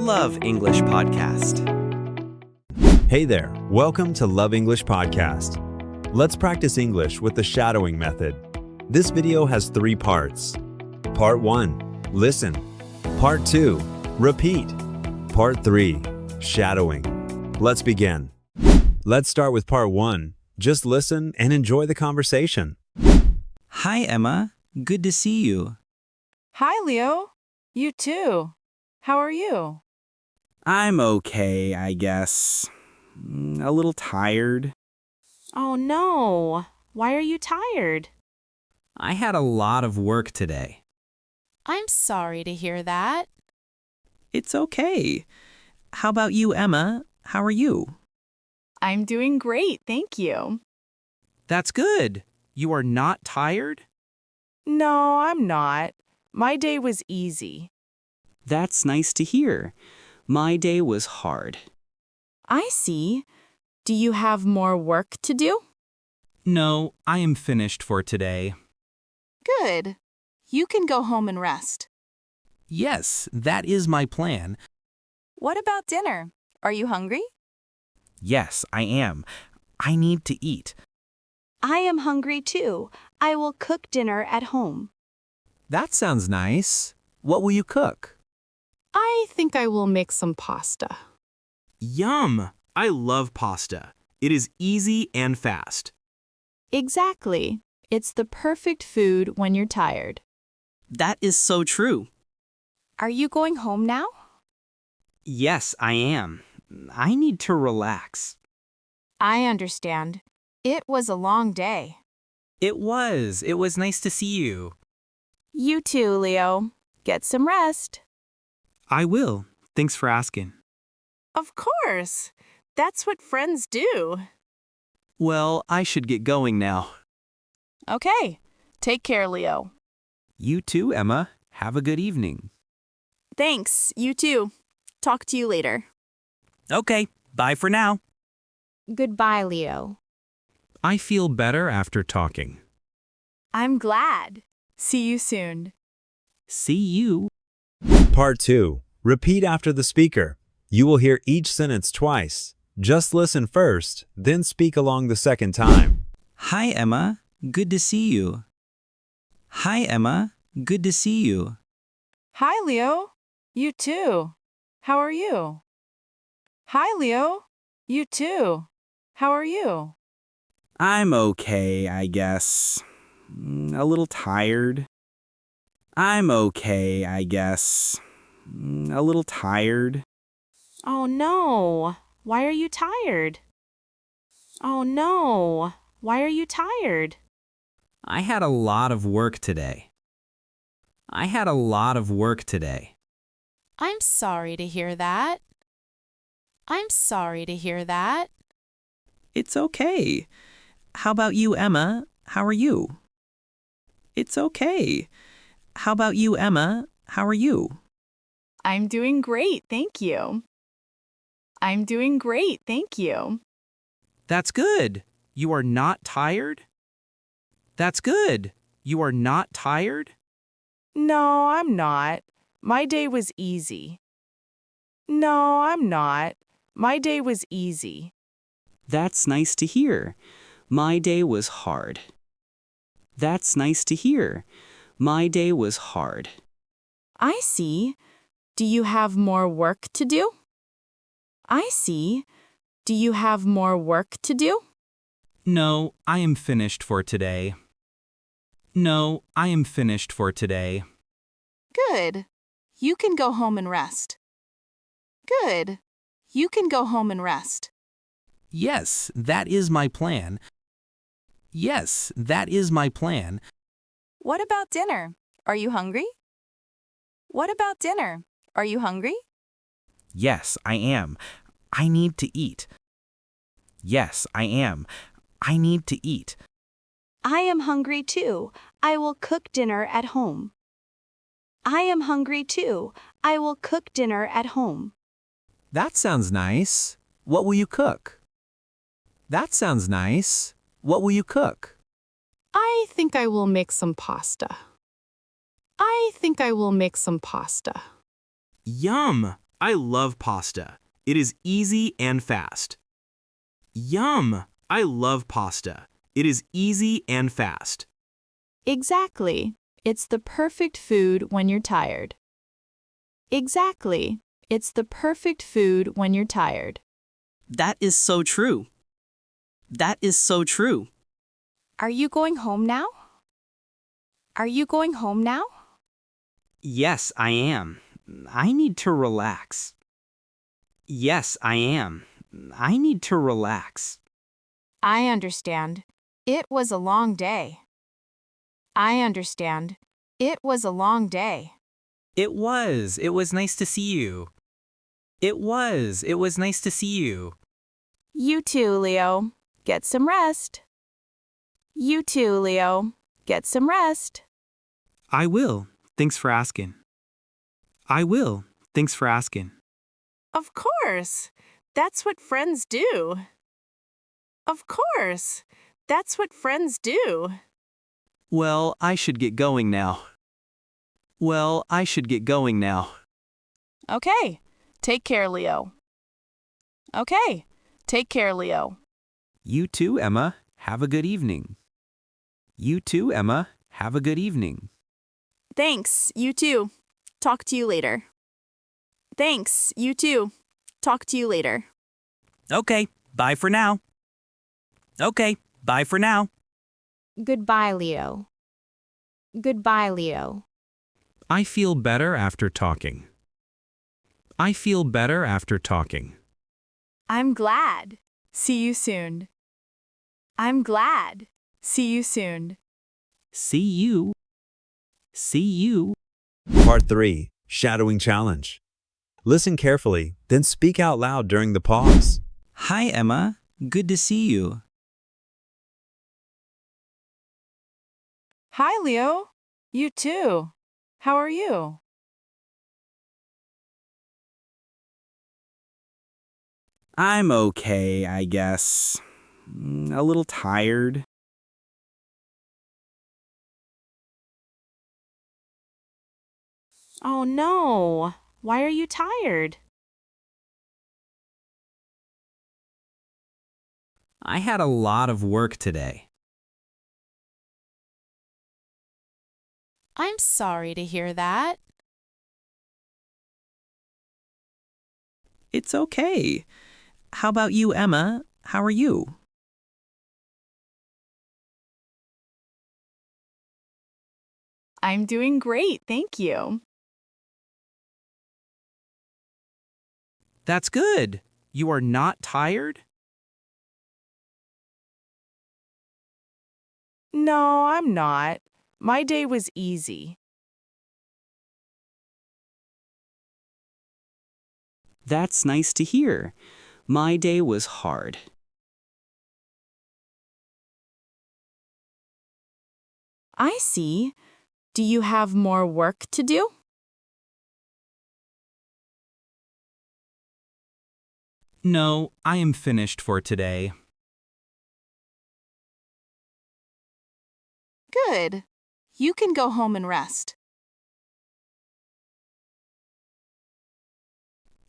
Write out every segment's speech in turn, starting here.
Love English Podcast. Hey there, welcome to Love English Podcast. Let's practice English with the shadowing method. This video has 3 parts. Part 1, listen. Part 2, repeat. Part 3, shadowing. Let's begin. Let's start with part 1. Just listen and enjoy the conversation. Hi, Emma. Good to see you. Hi, Leo. You too. How are you? I'm okay, I guess. A little tired. Oh, no. Why are you tired? I had a lot of work today. I'm sorry to hear that. It's okay. How about you, Emma? How are you? I'm doing great, thank you. That's good. You are not tired? No, I'm not. My day was easy. That's nice to hear. My day was hard. I see. Do you have more work to do? No, I am finished for today. Good. You can go home and rest. Yes, that is my plan. What about dinner? Are you hungry? Yes, I am. I need to eat. I am hungry too. I will cook dinner at home. That sounds nice. What will you cook? I think I will make some pasta. Yum! I love pasta. It is easy and fast. Exactly. It's the perfect food when you're tired. That is so true. Are you going home now? Yes, I am. I need to relax. I understand. It was a long day. It was. It was nice to see you. You too, Leo. Get some rest. I will. Thanks for asking. Of course. That's what friends do. Well, I should get going now. Okay. Take care, Leo. You too, Emma. Have a good evening. Thanks. You too. Talk to you later. Okay, bye for now. Goodbye, Leo. I feel better after talking. I'm glad. See you soon. See you. Part 2, repeat after the speaker. You will hear each sentence twice. Just listen first, then speak along the second time. Hi, Emma. Good to see you. Hi, Emma. Good to see you. Hi, Leo. You too. How are you? Hi, Leo. You too. How are you? I'm okay, I guess. A little tired. I'm okay, I guess. A little tired. Oh, no. Why are you tired? Oh, no. Why are you tired? I had a lot of work today. I had a lot of work today. I'm sorry to hear that. I'm sorry to hear that. It's okay. How about you, Emma? How are you? It's okay. How about you, Emma? How are you? I'm doing great, thank you. I'm doing great, thank you. That's good. You are not tired? That's good. You are not tired? No, I'm not. My day was easy. No, I'm not. My day was easy. That's nice to hear. My day was hard. That's nice to hear. My day was hard. I see. Do you have more work to do? I see. Do you have more work to do? No, I am finished for today. No, I am finished for today. Good. You can go home and rest. Good. You can go home and rest. Yes, that is my plan. Yes, that is my plan. What about dinner? Are you hungry? What about dinner? Are you hungry? Yes, I am. I need to eat. Yes, I am. I need to eat. I am hungry too. I will cook dinner at home. I am hungry too. I will cook dinner at home. That sounds nice. What will you cook? That sounds nice. What will you cook? I think I will make some pasta. I think I will make some pasta. Yum! I love pasta. It is easy and fast. Yum! I love pasta. It is easy and fast. Exactly. It's the perfect food when you're tired. Exactly. It's the perfect food when you're tired. That is so true. That is so true. Are you going home now? Are you going home now? Yes, I am. I need to relax. Yes, I am. I need to relax. I understand. It was a long day. I understand. It was a long day. It was. It was nice to see you. It was. It was nice to see you. You too, Leo. Get some rest. You too, Leo. Get some rest. I will. Thanks for asking. I will. Thanks for asking. Of course. That's what friends do. Of course. That's what friends do. Well, I should get going now. Well, I should get going now. Okay. Take care, Leo. Okay. Take care, Leo. You too, Emma. Have a good evening. You too, Emma. Have a good evening. Thanks. You too. Talk to you later. Thanks. You too. Talk to you later. Okay, bye for now. Okay, bye for now. Goodbye, Leo. Goodbye, Leo. I feel better after talking. I feel better after talking. I'm glad. See you soon. I'm glad. See you soon. See you. See you. Part 3. Shadowing Challenge. Listen carefully, then speak out loud during the pause. Hi, Emma. Good to see you. Hi, Leo. You too. How are you? I'm okay, I guess. A little tired. Oh no. Why are you tired? I had a lot of work today. I'm sorry to hear that. It's okay. How about you, Emma? How are you? I'm doing great, thank you. That's good. You are not tired? No, I'm not. My day was easy. That's nice to hear. My day was hard. I see. Do you have more work to do? No, I am finished for today. Good. You can go home and rest.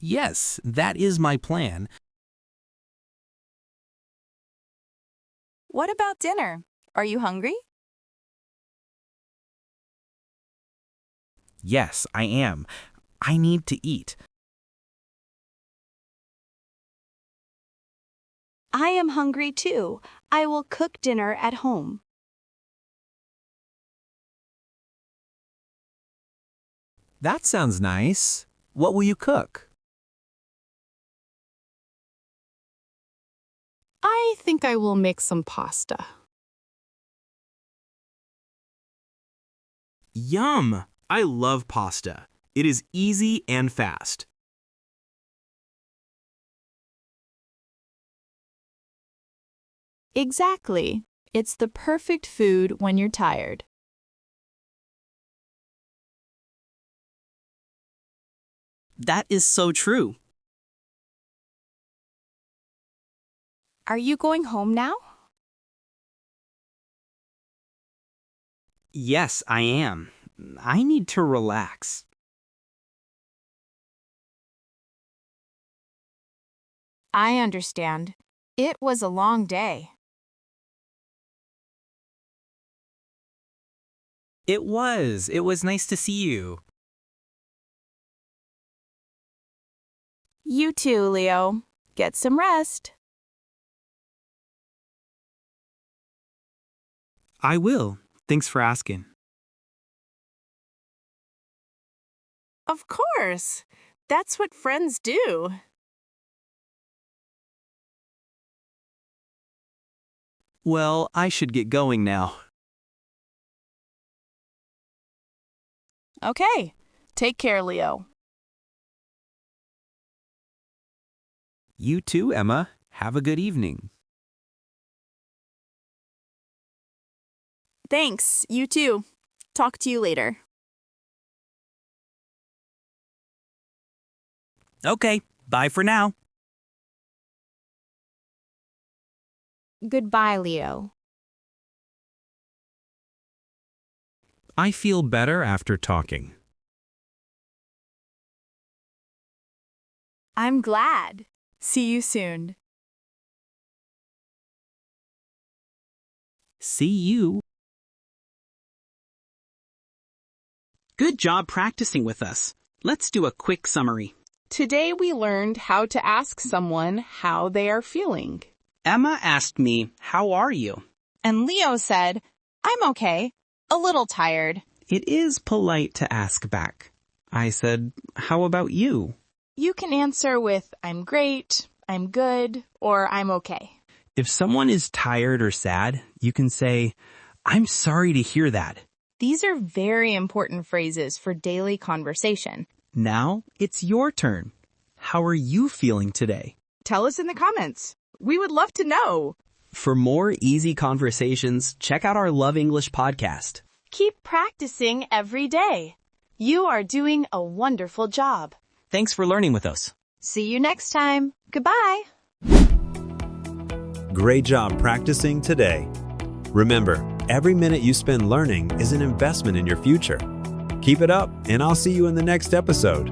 Yes, that is my plan. What about dinner? Are you hungry? Yes, I am. I need to eat. I am hungry too. I will cook dinner at home. That sounds nice. What will you cook? I think I will make some pasta. Yum! I love pasta. It is easy and fast. Exactly. It's the perfect food when you're tired. That is so true. Are you going home now? Yes, I am. I need to relax. I understand. It was a long day. It was. It was nice to see you. You too, Leo. Get some rest. I will. Thanks for asking. Of course. That's what friends do. Well, I should get going now. Okay. Take care, Leo. You too, Emma. Have a good evening. Thanks. You too. Talk to you later. Okay, bye for now. Goodbye, Leo. I feel better after talking. I'm glad. See you soon. See you. Good job practicing with us. Let's do a quick summary. Today we learned how to ask someone how they are feeling. Emma asked me, "How are you?" And Leo said, "I'm okay. A little tired." It is polite to ask back. I said, "How about you?" You can answer with, "I'm great," "I'm good," or "I'm okay." If someone is tired or sad, you can say, "I'm sorry to hear that." These are very important phrases for daily conversation. Now it's your turn. How are you feeling today? Tell us in the comments. We would love to know. For more easy conversations, check out our Love English podcast. Keep practicing every day. You are doing a wonderful job. Thanks for learning with us. See you next time. Goodbye. Great job practicing today. Remember, every minute you spend learning is an investment in your future. Keep it up, and I'll see you in the next episode.